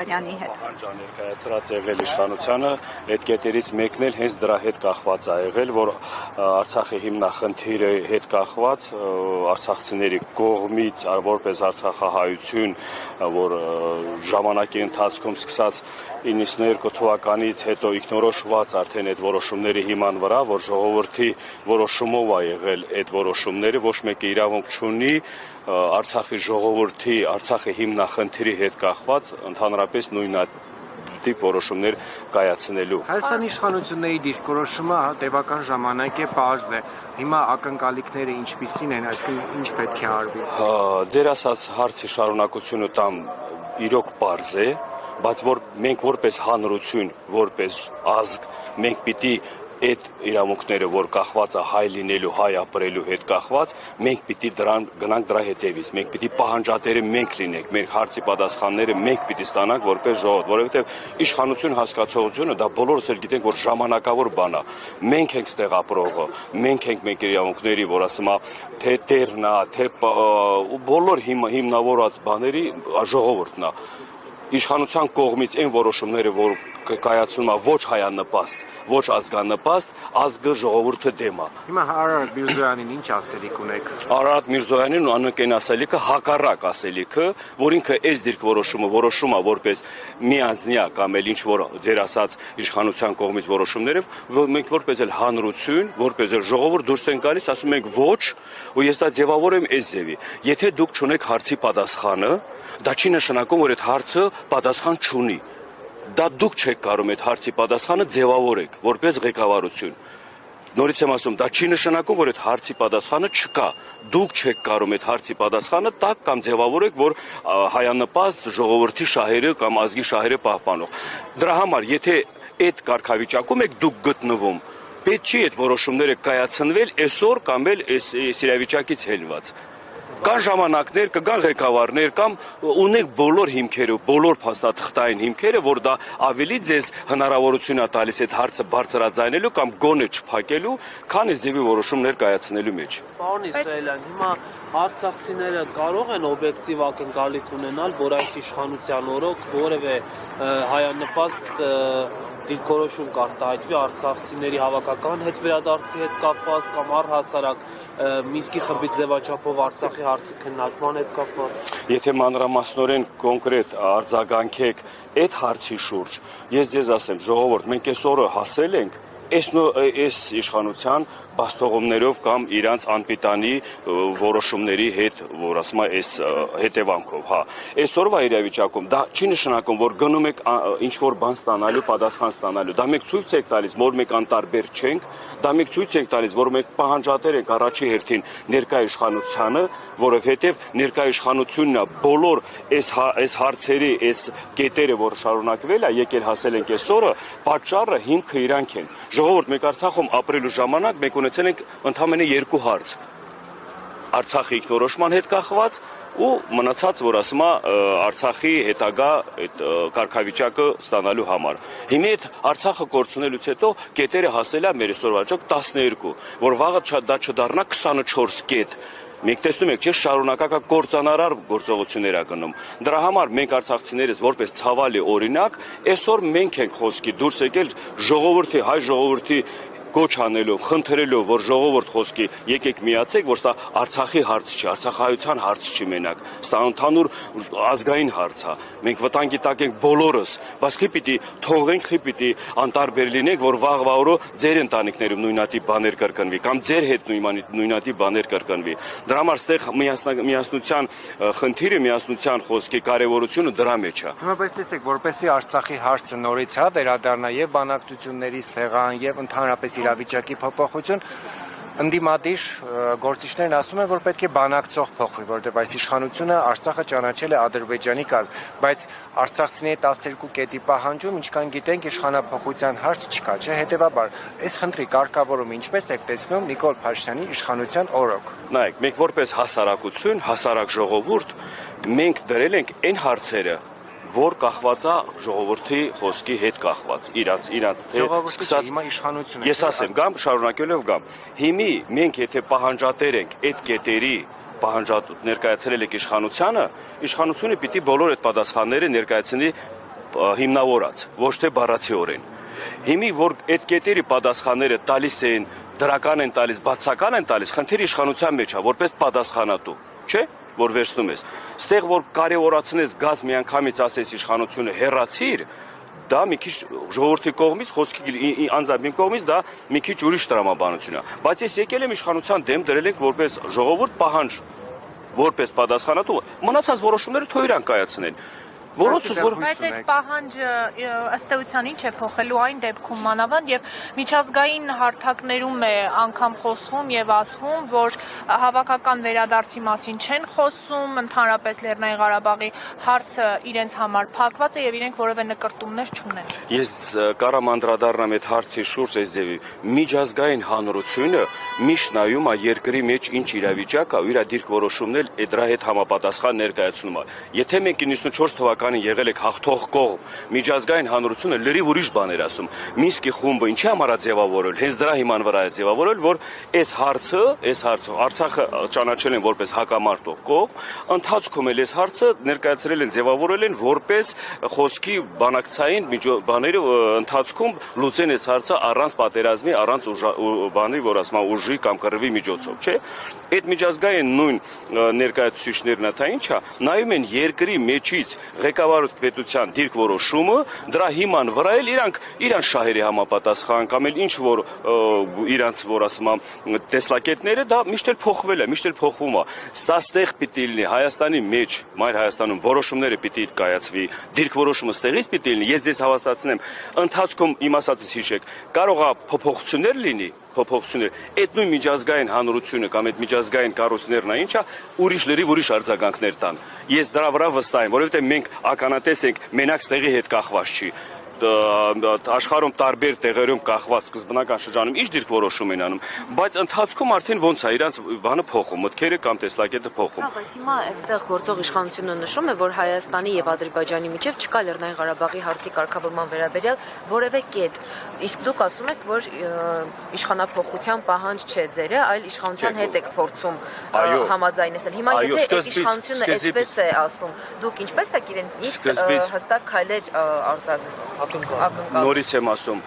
Պահանջան ներկայացրած եղել իշխանությանը, այդ կետերից մեկն էլ հենց դրա հետ կախված է եղել, որ Արցախի հիմնախնդիրը հետ կախված արցախցիների կողմից որպես արցախահայություն, որ ժամանակի ընթացքում սկսած 92 թվականից հետո ինքնորոշված արդեն այդ որոշումների հիման վրա, որ ժողովրդի որոշումով է եղել այդ որոշումները, ոչ մեկը իրավունք չունի Արցախի ժողովրդի, Արցախի հիմնախնդիրի հետ կախված ընդհանրապես նույնատիպ որոշումներ կայացնելու։ Հայաստանի իշխանությունների դիրքորոշումը տևական ժամանակ է, պարզ է։ Հիմա ակնկալիքները ինչպիսին են, այսինքն ինչ պետք է արվի։ Ձեր ասած հարցի շարունակությունը տամ իրոք պարզ է, բայց որ մենք որպես հանրություն, որպես ազգ, մենք պիտի այդ իրավունքները, որ կախված է հայ լինելու, հայ ապրելու հետ կախված, մենք պիտի գնանք դրա հետևից, մենք պիտի պահանջատերը մենք լինենք, մեր հարցի պատասխանները մենք պիտի ստանանք որպես ժողովուրդ, որովհետև իշխանություն հասկացողությունը դա բոլորս էլ գիտենք, որ ժամանակավոր բան է։ Մենք ենք ստեղ ապրողը, մենք ենք մեր իրավունքների, որ ասում է, թե տերն է, թե բոլոր հիմնավորած բաների ժողովուրդն է։ Իշխանության կողմից այն որոշումները, որ կայացնում է ոչ հայանպաստ, ոչ ազգանպաստ, ազգը ժողովուրդը դեմ է։ Հիմա Արարատ Միրզոյանին ինչ ասելիք ունեք։ Արարատ Միրզոյանին անըկեն ասելիքը հակառակ ասելիքը, որ ինքը այս դիրքորոշումը որոշում է որպես միանձնյա կամ էլ ինչ որ ձեր ասած իշխանության կողմից որոշումներով, որ մենք որպես էլ հանրություն, որպես էլ ժողովուրդ դուրս են գալիս, ասում ենք ոչ, ու ես դա ձևավորեմ այս ձևի։ Եթե դուք չունեք հարցի պատասխանը, դա չի նշանակում, որ այդ հարցը պատասխան չունի։ Դա դուք չեք կարող այդ հարցի պատասխանը ձևավորեք որպես ղեկավարություն։ Նորից եմ ասում, դա չի նշանակում, որ այդ հարցի պատասխանը չկա։ Դուք չեք կարող այդ հարցի պատասխանը տակ կամ ձևավորեք, որ հայանպաստ ժողովրդի շահերը կամ ազգի շահերը պահպանող։ Դրա համար, եթե այդ կարգավիճակում եք դուք գտնվում, պետք չի այդ որոշումները կայացնվել այսօր կամ էլ այս իրավիճակից ելված։ Կան ժամանակներ, կգան ղեկավարներ կամ ունեք բոլոր հիմքերը, բոլոր փաստաթղթային հիմքերը, որ դա ավելի ձեզ հնարավորություն է տալիս այդ հարցը բարձրաձայնելու կամ գոնե չփակելու, քան այս ձևի որոշումներ կայացնելու մեջ։ Պարոն Իսրայելյան, հիմա արցախցիները կարող են օբյեկտիվ ակնկալիք ունենալ, որ այս իշխանության օրոք որևէ հայանպաստ դիրքորոշում կարտահայտվի արցախցիների հավաքական հետ վերադարձի հետ կապված կամ առհասարակ Մինսկի խմբի ձևաչափով Արցախի հարցի քննարկման հետ կապված։ Եթե մանրամասնորեն կոնկրետ արձագանքեք այդ հարցի շուրջ, ես ձեզ ասեմ, ժողովուրդ, մենք այս օրը հասել ենք այս իշխանության բաստողումներով կամ իրանց անպիտանի որոշումների հետ, որ ասում է այս հետևանքով, հա։ Այսօրվա իրավիճակում դա չի նշանակում, որ գնում եք ինչ-որ բան ստանալու, պատասխան ստանալու։ Դա մենք ցույց ենք տալիս, որ մենք անտարբեր չենք, դա մենք ցույց ենք տալիս, որ մենք պահանջատեր ենք առաջի հերթին ներկայ իշխանությանը, որովհետև ներկայ իշխանությունն է բոլոր այս հարցերի, այս կետերը, որ շարունակվել է, եկել հասել ենք այսօրը, պատճառը հիմքը իրանք են։ Ժողովուրդ, մենք Արցախում ապրելու ժամանակ մենք ունեցել ենք ընդամենը երկու հարց։ Արցախի ինքնորոշման հետ կախված ու մնացած, որ ասում է Արցախի հետագա այդ կարգավիճակը ստանալու համար։ Հիմա այդ Արցախը կորցնելուց հետո կետերը հասել է մեր այսօրվա ճոք 12, որ վաղը դա չդառնա 24 կետ։ Մենք տեսնում ենք, չէ՞, շարունակական կործանարար գործողություններ ա գնում։ Դրա համար մենք արցախցիներս որպես ցավալի օրինակ, այսօր մենք ենք խոսքի դուրս եկել ժողովրդի, հայ ժողովրդի կոչ անելով, խնդրելով, որ ժողովուրդ խոսքի եկեք միացեք, որ սա Արցախի հարց չի, արցախայության հարց չի մենակ, սա ընդհանուր ազգային հարց է։ Մենք վտանգի տակ ենք բոլորս, բայց խի պիտի թողենք, խի պիտի անտարբեր լինենք, որ վաղվա օրը ձեր ընտանիքներում նույնատիպ բաներ կրկնվի կամ ձեր հետ նույնատիպ բաներ կրկնվի։ Դրա համար ստեղ միասնության խնդիրը, միասնության խոսքի կարևորությունը դրա մեջ է։ Հիմա բայց տեսեք, որպեսզի Արցախի հարցը նորից վերադառնա եւ բանակցությունների սեղան եւ ընդհանրապես իրավիճակի փոփոխություն, ընդդիմադիր գործիչներն ասում են, որ պետք է բանակցող փոխվի, որովհետև այս իշխանությունը Արցախը ճանաչել է Ադրբեջանի կազմ, բայց արցախցիների 12 կետի պահանջում, ինչքան գիտենք, իշխանափոխության հարց չկա, չէ՞, հետևաբար, այս խնդրի կարգավորումը ինչպես եք տեսնում Նիկոլ Փաշինյանի իշխանության օրոք։ Նայեք, մենք որպես հասարակություն, հասարակ ժողովուրդ, մենք դրել ենք այն հարցերը, որ կախված է ժողովրդի խոսքի հետ կախված, իրանց սկսած իշխանությունը։ Ես ասեմ, գամ շարունակելով գամ։ Հիմի մենք եթե պահանջատեր ենք այդ կետերի ներկայացրել եք իշխանությանը, իշխանությունը պիտի բոլոր այդ պատասխանները ներկայացնի հիմնավորած, ոչ թե բառացիորեն։ Հիմի որ այդ կետերի պատասխանները տալիս են, դրական են տալիս, բացական են տալիս, խնդիր իշխանության մեջ է, որպես պատասխանատու, չէ՞, որ վերցնում ես։ Ստեղ որ կարևորացնես գազ միանգամից ասես իշխանությունը հեռացիր, դա մի քիչ ժողովրդի կողմից, խոսքի անձամբ իմ կողմից դա մի քիչ ուրիշ տրամաբանություն է։ Բայց ես եկել եմ իշխանության դեմ դրել ենք որպես ժողովուրդ պահանջ, որպես պատասխանատու, մնացած որոշումները թող իրան կայացնեն։ Բայց այդ պահանջը ըստ էության ինչ է փոխելու այն դեպքում մանավանդ եւ միջազգային հարթակներում է անգամ խոսվում եւ ասվում, որ հավաքական վերադարձի մասին չեն խոսում, ընդհանրապես Լեռնային Ղարաբաղի հարցը իրենց համար փակված է եւ իրենք որևէ նկրտումներ չունեն։ Ես կարամ անդրադառնամ այդ հարցի շուրջ այս ձևի։ Միջազգային հանրությունը միշտ նայում է երկրի մեջ ինչ իրավիճակ է, իր դիրք որոշումն էլ դրա հետ համապատասխան ներկայացնում է։ Եթե մենք 94 թվականին եղել եք հաղթող կողմ, միջազգային հանրությունը լրիվ ուրիշ բաներ ասում։ Մինսկի խումբը ինչի համար է ձևավորել, հենց դրա հիման վրա է ձևավորել, որ այս հարցը Արցախը ճանաչել են որպես հակամարտող կողմ, ընթացքում էլ այս հարցը ներկայացրել են, ձևավորել են որպես խոսքի բանակցային բաները ընթացքում լուծեն այս հարցը առանց պատերազմի, առանց բանի, որ ասում է ուժի կամ կռվի միջոցով, չէ՞։ Այդ միջազգային նույն ներկայացուցիչներն է, թե ինչա, նայում են երկրի մեջից ղեկավարության պետության դիրք որոշումը, դրա հիման վրա էլ իրան շահերի համապատասխան կամ էլ ինչ որ իրանց որ ասում եմ տեսլակետները դա միշտ էլ փոխվել է, միշտ էլ փոխվում է։ Սա ստեղ պիտի լինի Հայաստանի մեջ, մայր Հայաստանում որոշումները պիտի կայացվի, դիրք որոշումը ստեղից պիտի լինի։ Ես ձեզ հավաստացնեմ, ընթացքում իմ ասածից հիշեք, կարող է փոփոխություններ լինի, այդ նույն միջազգային հանրությունը կամ այդ միջազգային կառույցներն է ինչա ուրիշ արձագանքներ տան։ Ես դրա վրա վստահ եմ, որովհետև մենք ականատես ենք մենակ ստեղի հետ կախված չի։ Աշխարհում տարբեր տեղերում կախված սկզբնական շրջանում ինչ դիրք որոշում են անում, բայց ընթացքում արդեն ոնց է իրանց բանը փոխում, մտքերը կամ տեսլակետը փոխում։ Բայց հիմա այստեղ գործող իշխանությունը նշում է, որ Հայաստանի եւ Ադրբեջանի միջև չկա Լեռնային Ղարաբաղի հարցի կարգավորման վերաբերյալ որևէ կետ։ Իսկ դուք ասում եք, որ իշխանափոխության պահանջ չէ ձերը, այլ իշխանության հետ եք փորձում համաձայնեցնել։ Հիմա եթե այդ իշխանությունը այսպես է ասում, դուք ինչպես եք իրենից հստակ քայլեր արձակում։ Նորից եմ ասում,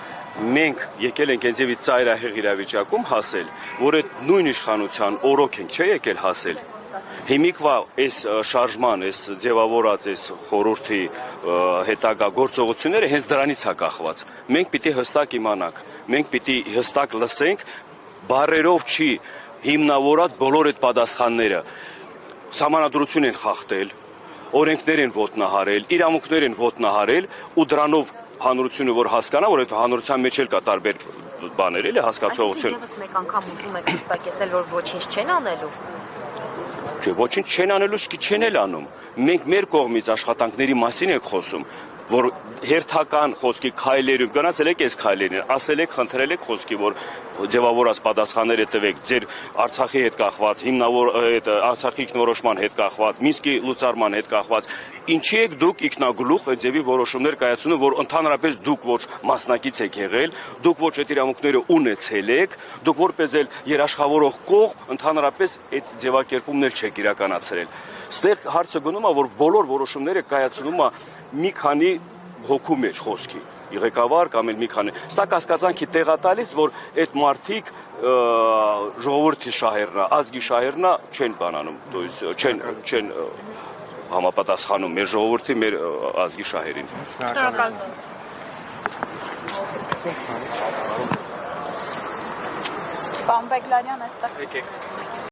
մենք եկել ենք այնձևի ծայրահեղ իրավիճակում հասել, որ այդ նույն իշխանության օրոք ենք չէ եկել հասել։ Հիմիկվա այս շարժման, այս ձևավորած այս խորհրդի հետագա գործողությունները հենց դրանից է կախված։ Մենք պիտի հստակ իմանանք, մենք պիտի հստակ լսենք, բառերով չի հիմնավորած բոլոր այդ պատասխանները։ Սահմանադրություն են խախտել, օրենքներ են ոտնահարել, իրավունքներ են ոտնահարել ու դրանով հանրությունը որ հասկանա, որովհետև հանրության մեջ էլ կա տարբեր բաներ, էլի հասկացողություն։ Եվս մեկ անգամ ուզում եք հստակեցնել, որ ոչինչ չեն անելու։ Չէ, ոչինչ չեն անելու, իսկ չեն էլ անում։ Մենք մեր կողմից աշխատանքների մասին ենք խոսում, որ հերթական խոսքի քայլերում գնացել եք այս քայլերին, ասել եք, խնդրել եք խոսքի, որ ձևավորած պատասխանները տվեք ձեր Արցախի հետ կախված, հիմնավոր Արցախի ինքնորոշման հետ կախված, Մինսկի լուծարման հետ կախված, ինչի եք դուք ինքնագլուխ այդ ձևի որոշումներ կայացնում, որ ընդհանրապես դուք ոչ մասնակից եք եղել, դուք ոչ այդ իրավունքները ունեցել եք, դուք որպես էլ երաշխավորող կողմ ընդհանրապես այդ ձևակերպումներ չեք իրականացրել։ Ստեղ հարցը գնում է, որ բոլոր որոշումները կայացնում է մի քանի հոգու մեջ խոսքի, ղեկավար կամ էլ մի քանի։ Սա կասկածանքի տեղ է տալիս, որ այդ մարդիկ ժողովրդի շահերնա, ազգի շահերնա չեն բանանում, то есть չեն համապատասխանում մեր ժողովրդի, մեր ազգի շահերին։ Շնորհակալություն։ Պարոն Բեգլարյան, այստեղ։